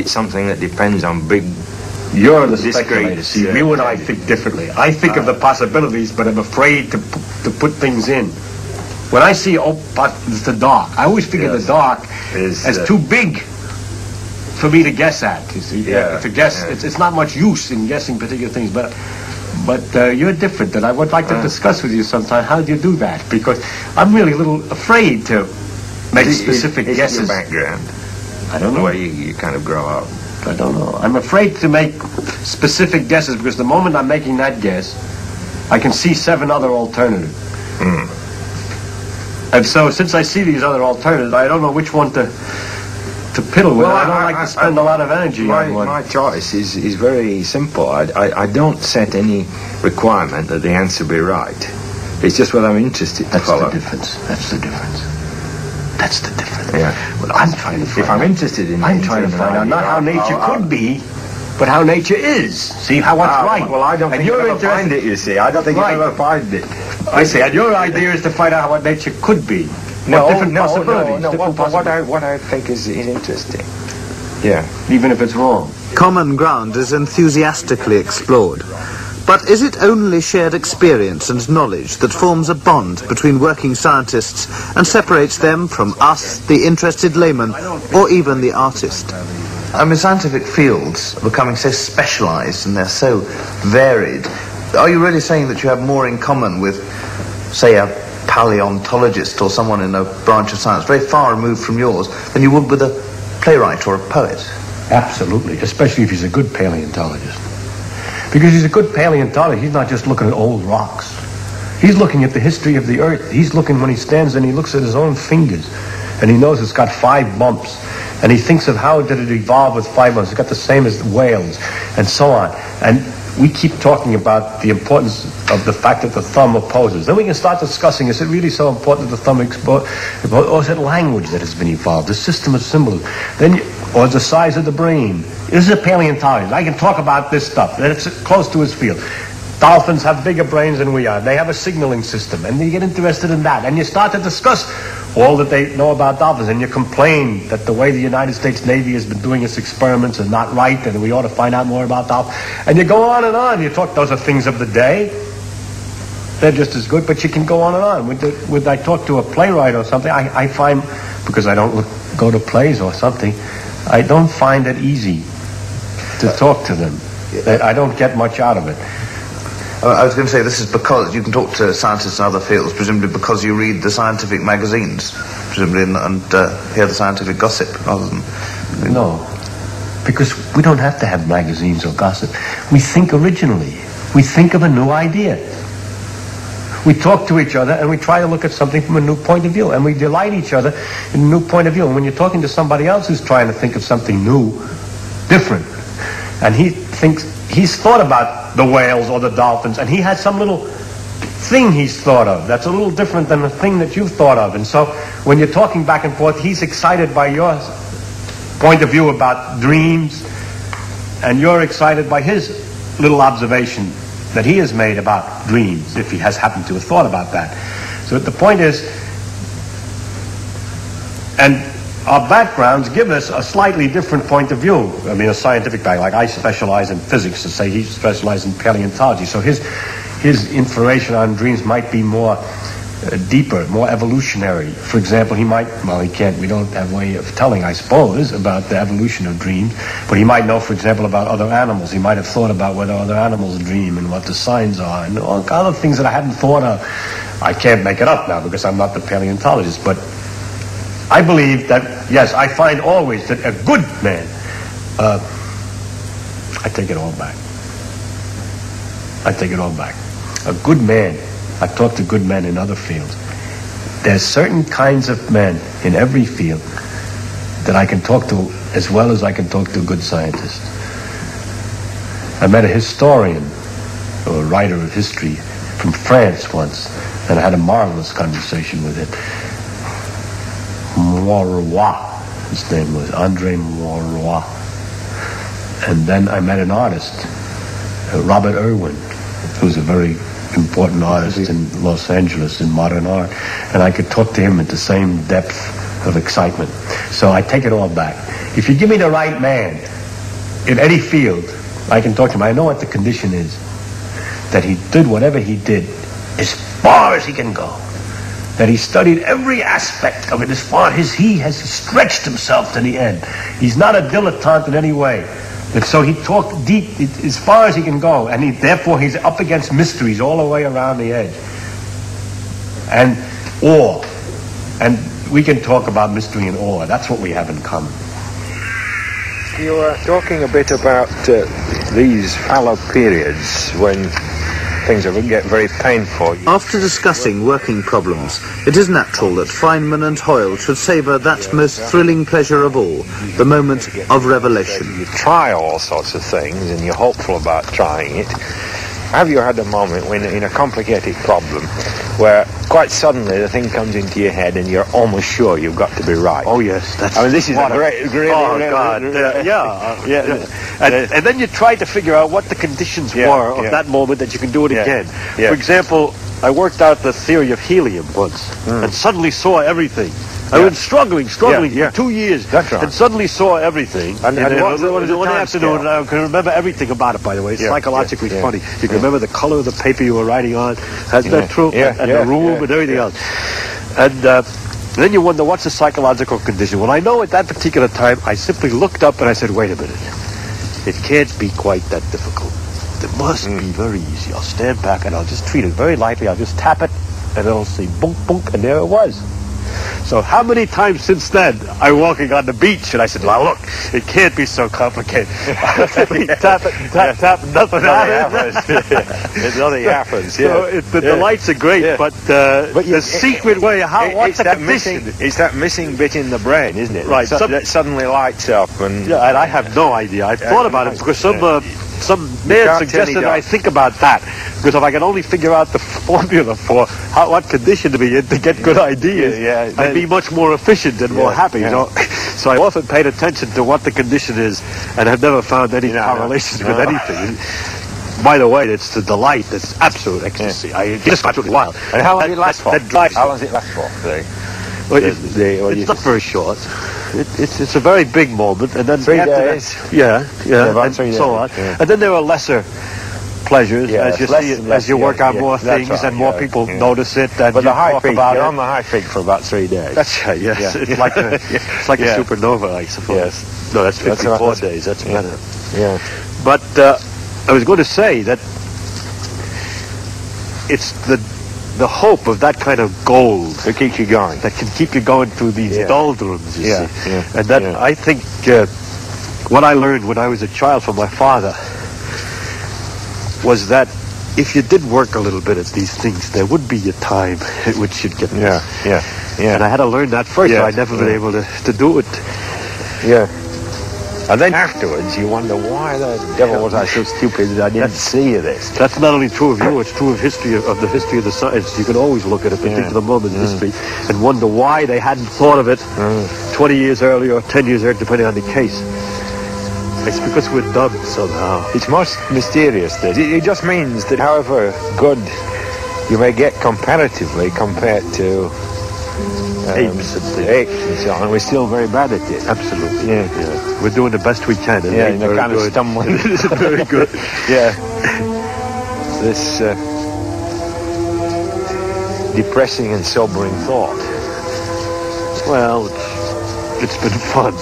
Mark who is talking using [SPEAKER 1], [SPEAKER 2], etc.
[SPEAKER 1] it's something that depends on big...
[SPEAKER 2] You're the speculator. See, you and I think differently. I think of the possibilities, but I'm afraid to put things in. When I see the dark, I always figure the dark as too big for me to guess at. You see, to guess, it's not much use in guessing particular things. But you're different, and I would like to discuss with you sometime. How do you do that? Because I'm really a little afraid to make specific guesses.
[SPEAKER 1] Your background?
[SPEAKER 2] I don't know.
[SPEAKER 1] The way you kind of grow up.
[SPEAKER 2] I don't know. I'm afraid to make specific guesses because the moment I'm making that guess, I can see 7 other alternatives. And so, since I see these other alternatives, I don't know which one to piddle with. I don't like to spend a lot of energy on one.
[SPEAKER 1] My choice is very simple. I don't set any requirement that the answer be right. It's just what I'm interested to follow.
[SPEAKER 2] That's the difference. That's the difference.
[SPEAKER 1] Yeah.
[SPEAKER 2] Well, I'm trying to find
[SPEAKER 1] If I'm interested in
[SPEAKER 2] I'm trying to find out not how nature could be, but how nature is. See how what's right.
[SPEAKER 1] Well, I don't think you'll ever find it, you see. I don't think you'll ever find it.
[SPEAKER 2] I see. And your idea is to find out what nature could be. Different possibilities.
[SPEAKER 1] What I think is interesting. Yeah.
[SPEAKER 2] Even if it's wrong.
[SPEAKER 3] Common ground is enthusiastically explored. But is it only shared experience and knowledge that forms a bond between working scientists and separates them from us, the interested layman, or even the artist? I mean, scientific fields are becoming so specialized and they're so varied. Are you really saying that you have more in common with, say, a paleontologist or someone in a branch of science very far removed from yours than you would with a playwright or a poet?
[SPEAKER 2] Absolutely, especially if he's a good paleontologist. Because he's a good paleontologist, he's not just looking at old rocks. He's looking at the history of the earth. He's looking, when he stands and he looks at his own fingers, and he knows it's got 5 bumps. And he thinks of how did it evolve with 5 bumps. It's got the same as whales, and so on. And we keep talking about the importance of the fact that the thumb opposes. Then we can start discussing, is it really so important that the thumb or is it language that has been evolved, the system of symbolism? Or the size of the brain. This is a paleontologist. I can talk about this stuff. It's close to his field. Dolphins have bigger brains than we are. They have a signaling system, and you get interested in that. And you start to discuss all that they know about dolphins, and you complain that the way the United States Navy has been doing its experiments is not right, and we ought to find out more about dolphins. And you go on and on. You talk, those are things of the day. They're just as good, but you can go on and on. When I talk to a playwright or something, I find, because I don't go to plays or something, I don't find it easy to talk to them. I don't get much out of it.
[SPEAKER 3] I was going to say, this is because you can talk to scientists in other fields, presumably because you read the scientific magazines, presumably, and hear the scientific gossip rather than...
[SPEAKER 2] No, because we don't have to have magazines or gossip. We think originally. We think of a new idea. We talk to each other and we try to look at something from a new point of view, and we delight each other in a new point of view. And when you're talking to somebody else who's trying to think of something new, different, and he thinks he's thought about the whales or the dolphins, and he has some little thing he's thought of that's a little different than the thing that you've thought of. And so when you're talking back and forth, he's excited by your point of view about dreams, and you're excited by his little observation that he has made about dreams, if he has happened to have thought about that. So the point is, and our backgrounds give us a slightly different point of view. I mean, a scientific background. Like I specialize in physics, to say he specializes in paleontology. So his information on dreams might be more deeper, more evolutionary. For example, we don't have a way of telling, I suppose, about the evolution of dreams, but he might know, for example, about other animals. He might have thought about whether other animals dream and what the signs are, and all other things that I hadn't thought of. I can't make it up now because I'm not the paleontologist, but I believe that, yes, I find always that a good man, I take it all back. A good man, I've talked to good men in other fields. There's certain kinds of men in every field that I can talk to as well as I can talk to a good scientist. I met a historian, or a writer of history, from France once, and I had a marvelous conversation with him. Maurois, his name was André Maurois. And then I met an artist, Robert Irwin, who's a very important artist in Los Angeles in modern art, and I could talk to him at the same depth of excitement. So I take it all back. If you give me the right man in any field, I can talk to him. I know what the condition is. That he did whatever he did as far as he can go. That he studied every aspect of it as far as he has stretched himself to the end. He's not a dilettante in any way. And so he talked deep as far as he can go, and therefore he's up against mysteries all the way around the edge. And awe. And we can talk about mystery and awe. That's what we have in common.
[SPEAKER 1] You were talking a bit about these fallow periods when things get very painful.
[SPEAKER 3] After discussing working problems, it is natural that Feynman and Hoyle should savour that most thrilling pleasure of all, the moment of revelation.
[SPEAKER 1] You try all sorts of things and you're hopeful about trying it. Have you had a moment when, in a complicated problem, where quite suddenly the thing comes into your head and you're almost sure you've got to be right?
[SPEAKER 2] Oh yes,
[SPEAKER 1] This is a great.
[SPEAKER 2] Oh God, And then you try to figure out what the conditions were of that moment that you can do it again.
[SPEAKER 1] Yeah.
[SPEAKER 2] For example, I worked out the theory of helium once, and suddenly saw everything. I was struggling for 2 years,
[SPEAKER 1] That's right.
[SPEAKER 2] and suddenly saw everything.
[SPEAKER 1] And
[SPEAKER 2] one afternoon, I can remember everything about it. By the way, it's psychologically funny. You can remember the color of the paper you were writing on. Is that true? And the room and everything else. And then you wonder, what's the psychological condition? Well, I know at that particular time, I simply looked up and I said, wait a minute. It can't be quite that difficult. It must be very easy. I'll stand back and I'll just treat it very lightly. I'll just tap it and it'll say bunk, bunk, and there it was. So how many times since then I'm walking on the beach and I said, well, look, it can't be so complicated. Tap it, tap, nothing happens.
[SPEAKER 1] Nothing happens.
[SPEAKER 2] So the delights are great, but the secret way, what's the condition?
[SPEAKER 1] It's that missing bit in the brain, isn't it?
[SPEAKER 2] Right.
[SPEAKER 1] That suddenly lights up. And
[SPEAKER 2] I have no idea. I've thought about it because some man suggested I think about that. Because if I can only figure out the formula for what condition to be in to get good ideas, I'd be much more efficient and more happy, you know. So I often paid attention to what the condition is and have never found any correlations with anything. By the way, it's the delight. It's absolute ecstasy. It's just absolutely wild.
[SPEAKER 1] And how long does it last for? How long does it last for?
[SPEAKER 2] It's not very short. It's a very big moment, and then
[SPEAKER 1] 3 days.
[SPEAKER 2] And so on. And then there are lesser pleasures as you see, as you work on more things, and more people notice it. And
[SPEAKER 1] but the high peak,
[SPEAKER 2] you're
[SPEAKER 1] on the high peak for about 3 days.
[SPEAKER 2] That's right. Yes, it's like a supernova, I suppose.
[SPEAKER 1] Yes.
[SPEAKER 2] No, that's 54 days. That's better.
[SPEAKER 1] Yeah.
[SPEAKER 2] But I was going to say that it's the hope of that kind of gold
[SPEAKER 1] that keeps you going.
[SPEAKER 2] That can keep you going through these doldrums, you see. And that I think what I learned when I was a child from my father was that if you did work a little bit at these things, there would be a time at which you'd get there. And I had to learn that first, so I'd never been able to do it.
[SPEAKER 1] Yeah. And then afterwards, you wonder, why the devil was I so stupid that I didn't see this?
[SPEAKER 2] That's not only true of you, it's true of the history of the science. You can always look at a particular moment in history and wonder why they hadn't thought of it 20 years earlier or 10 years earlier, depending on the case. It's because we're dumb somehow.
[SPEAKER 1] It's most mysterious, this. It just means that however good you may get comparatively compared to apes and so on, we're still very bad at it.
[SPEAKER 2] Absolutely. Yeah. We're doing the best we can. And
[SPEAKER 1] and they're kind of stumbling.
[SPEAKER 2] It's very good.
[SPEAKER 1] This depressing and sobering thought.
[SPEAKER 2] Well, it's been fun.